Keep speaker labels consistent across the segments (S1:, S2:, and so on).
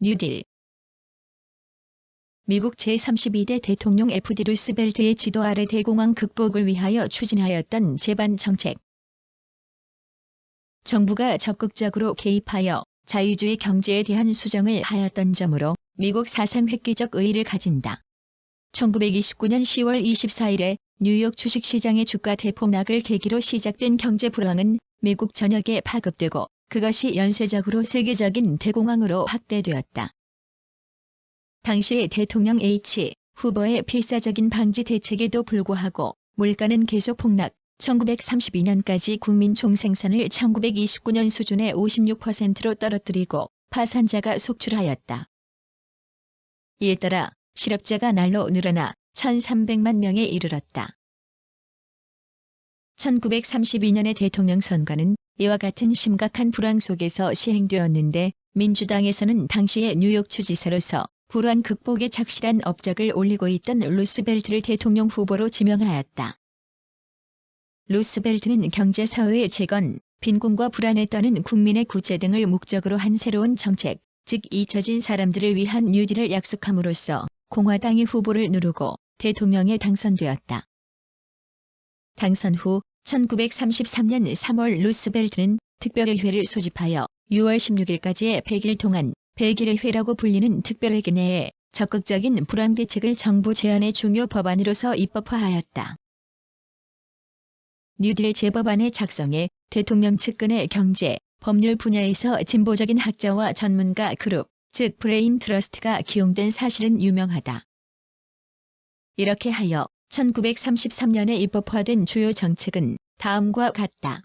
S1: 뉴딜. 미국 제32대 대통령 FD 루스벨트의 지도 아래 대공황 극복을 위하여 추진하였던 재반 정책. 정부가 적극적으로 개입하여 자유주의 경제에 대한 수정을 하였던 점으로 미국 사상 획기적 의의를 가진다. 1929년 10월 24일에 뉴욕 주식시장의 주가 대폭락을 계기로 시작된 경제 불황은 미국 전역에 파급되고 그것이 연쇄적으로 세계적인 대공황으로 확대되었다. 당시의 대통령 H. 후보의 필사적인 방지 대책에도 불구하고 물가는 계속 폭락, 1932년까지 국민 총생산을 1929년 수준의 56%로 떨어뜨리고 파산자가 속출하였다. 이에 따라 실업자가 날로 늘어나 1,300만 명에 이르렀다. 1932년의 대통령 선거는 이와 같은 심각한 불황 속에서 시행되었는데 민주당에서는 당시의 뉴욕 주지사로서 불황 극복에 착실한 업적을 올리고 있던 루스벨트를 대통령 후보로 지명하였다. 루스벨트는 경제사회의 재건, 빈곤과 불안에 떠는 국민의 구제 등을 목적으로 한 새로운 정책, 즉 잊혀진 사람들을 위한 뉴딜을 약속함으로써 공화당이 후보를 누르고 대통령에 당선되었다. 당선 후 1933년 3월 루스벨트는 특별의회를 소집하여 6월 16일까지의 100일 동안 100일회라고 불리는 특별회기 내에 적극적인 불황 대책을 정부 제안의 중요 법안으로서 입법화하였다. 뉴딜 제법안의 작성에 대통령 측근의 경제, 법률 분야에서 진보적인 학자와 전문가 그룹, 즉 브레인 트러스트가 기용된 사실은 유명하다. 이렇게 하여 1933년에 입법화된 주요 정책은 다음과 같다.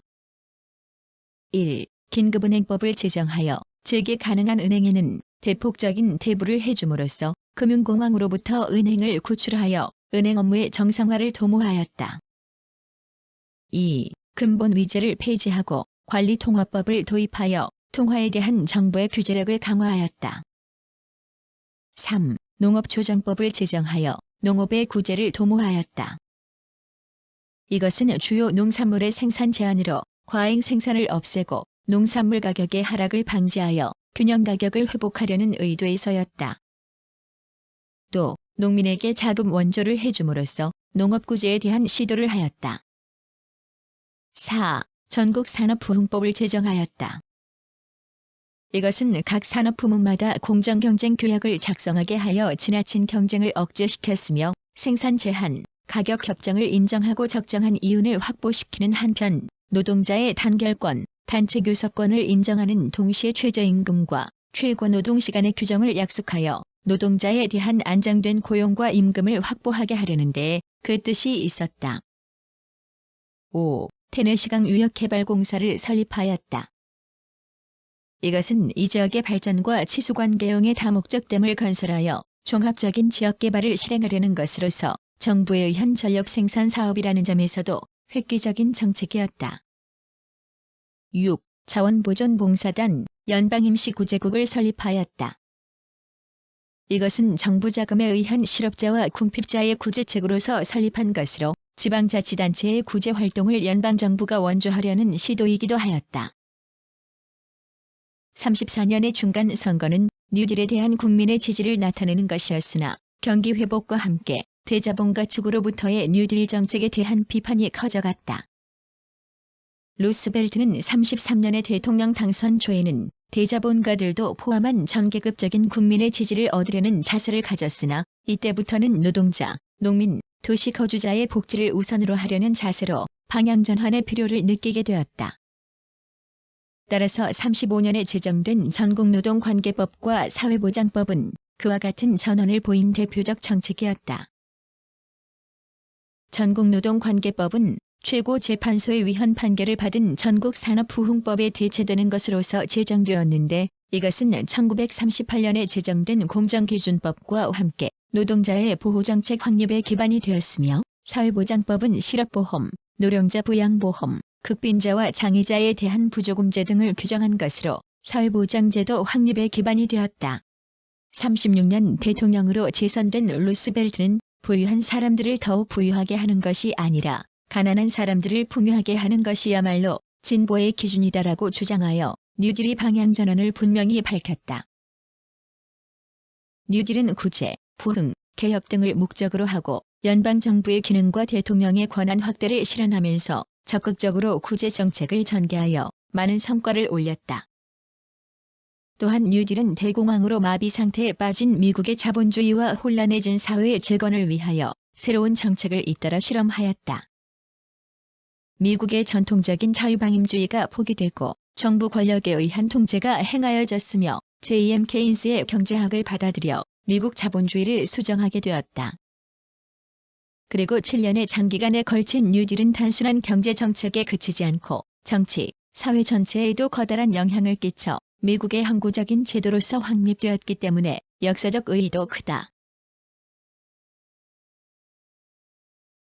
S1: 1. 긴급은행법을 제정하여 재개 가능한 은행에는 대폭적인 대부를 해줌으로써 금융공황으로부터 은행을 구출하여 은행 업무의 정상화를 도모하였다. 2. 근본 위제를 폐지하고 관리통화법을 도입하여 통화에 대한 정부의 규제력을 강화하였다. 3. 농업조정법을 제정하여 농업의 구제를 도모하였다. 이것은 주요 농산물의 생산 제한으로 과잉 생산을 없애고 농산물 가격의 하락을 방지하여 균형 가격을 회복하려는 의도에서였다. 또 농민에게 자금 원조를 해줌으로써 농업 구제에 대한 시도를 하였다. 4. 전국산업부흥법을 제정하였다. 이것은 각 산업부문마다 공정경쟁 규약을 작성하게 하여 지나친 경쟁을 억제시켰으며 생산 제한, 가격 협정을 인정하고 적정한 이윤을 확보시키는 한편 노동자의 단결권, 단체 교섭권을 인정하는 동시에 최저임금과 최고노동시간의 규정을 약속하여 노동자에 대한 안정된 고용과 임금을 확보하게 하려는 데 그 뜻이 있었다. 5. 테네시강 유역개발공사를 설립하였다. 이것은 이 지역의 발전과 치수관 개용의 다목적댐을 건설하여 종합적인 지역개발을 실행하려는 것으로서 정부에 의한 전력생산 사업이라는 점에서도 획기적인 정책이었다. 6. 자원보존봉사단, 연방임시구제국을 설립하였다. 이것은 정부 자금에 의한 실업자와 궁핍자의 구제책으로서 설립한 것으로 지방자치단체의 구제활동을 연방정부가 원조하려는 시도이기도 하였다. 34년의 중간선거는 뉴딜에 대한 국민의 지지를 나타내는 것이었으나 경기 회복과 함께 대자본가 측으로부터의 뉴딜 정책에 대한 비판이 커져갔다. 루스벨트는 33년의 대통령 당선 초에는 대자본가들도 포함한 전계급적인 국민의 지지를 얻으려는 자세를 가졌으나 이때부터는 노동자, 농민, 도시 거주자의 복지를 우선으로 하려는 자세로 방향전환의 필요를 느끼게 되었다. 따라서 35년에 제정된 전국노동관계법과 사회보장법은 그와 같은 전환을 보인 대표적 정책이었다. 전국노동관계법은 최고재판소의 위헌 판결을 받은 전국산업부흥법에 대체되는 것으로서 제정되었는데 이것은 1938년에 제정된 공정기준법과 함께 노동자의 보호정책 확립에 기반이 되었으며 사회보장법은 실업보험, 노령자 부양보험, 극빈자와 장애자에 대한 부조금제 등을 규정한 것으로 사회보장제도 확립에 기반이 되었다. 36년 대통령으로 재선된 루스벨트는 부유한 사람들을 더욱 부유하게 하는 것이 아니라 가난한 사람들을 풍요하게 하는 것이야말로 진보의 기준이다라고 주장하여 뉴딜의 방향전환을 분명히 밝혔다. 뉴딜은 구제, 부흥, 개혁 등을 목적으로 하고 연방정부의 기능과 대통령의 권한 확대를 실현하면서 적극적으로 구제 정책을 전개하여 많은 성과를 올렸다. 또한 뉴딜은 대공황으로 마비 상태에 빠진 미국의 자본주의와 혼란해진 사회의 재건을 위하여 새로운 정책을 잇따라 실험하였다. 미국의 전통적인 자유방임주의가 포기되고 정부 권력에 의한 통제가 행하여졌으며 J.M. 케인스의 경제학을 받아들여 미국 자본주의를 수정하게 되었다. 그리고 7년의 장기간에 걸친 뉴딜은 단순한 경제 정책에 그치지 않고 정치, 사회 전체에도 커다란 영향을 끼쳐 미국의 항구적인 제도로서 확립되었기 때문에 역사적 의의도 크다.